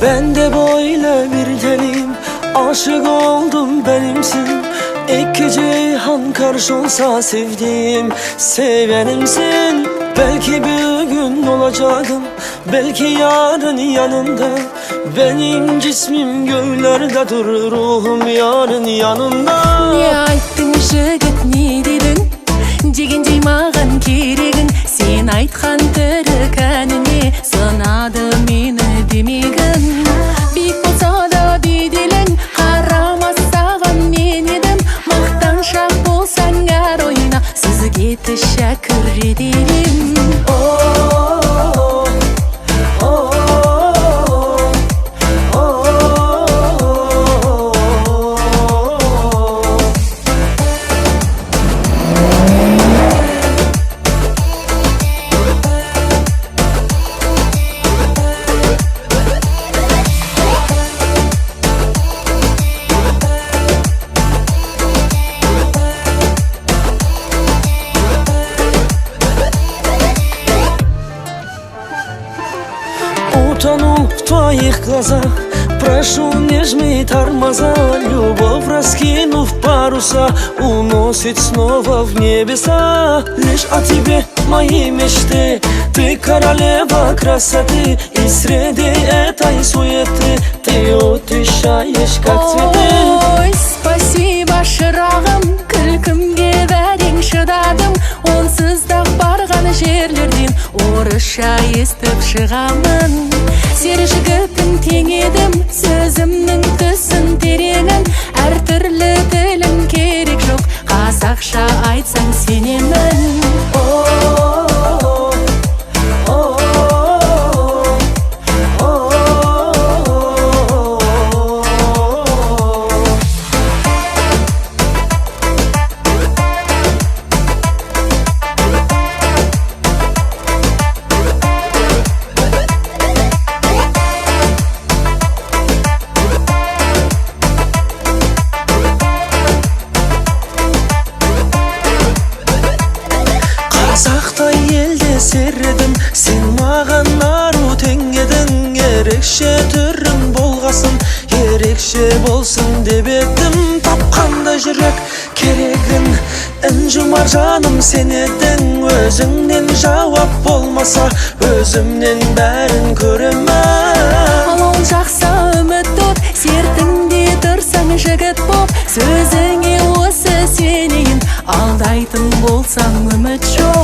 Ben de böyle bir deliyim, aşık oldum benimsin. İki cihan karşı olsa sevdiğim sevenimsin. Belki bir gün olacağım, belki yarın yanında. Benim cismim göğlerde durur, ruhum yarın yanında. Ne ayttың жігіт, не дедің? Дегендей маған керегің. Сен айтқан тірі кәніне сынады мені демегін. Биік болса да беделің, қарамас саған мен едім. Мақтаншақ болсаң әр ойына, сізге тәшәкүр етемін. Утонул в твоих глазах, прошу, не жми тормоза. Любовь, раскинув паруса, уносит снова в небеса. Лишь о тебе мои мечты, ты королева красоты. И среди этой суеты ты утешаешь, как цветы. Ой, спасибо, шырағым, күлкімге бәрең шыдадым. Онсыз да барған жерлерден орысша естіп шығамын. Сері жігітім тең едім, сөзімнің түсін тереңін. Әр түрлі тілім керек жоқ, қазақша айтсаң сенемін. Қазақтай елде середім, сен маған ару тең едің. Ерекше түрің болғасын, ерекше болсын деп едім. Тапқанда жүрек керегін, інжумар жаным сен едің. Өзіңнен жауап болмаса, өзімнен бәрін көремін. Ал ол жақса үміт от, сертіңде тұрсаң жігіт боп. Сөзіңе осы сенейін, алдайтын болсаң үміт жоқ.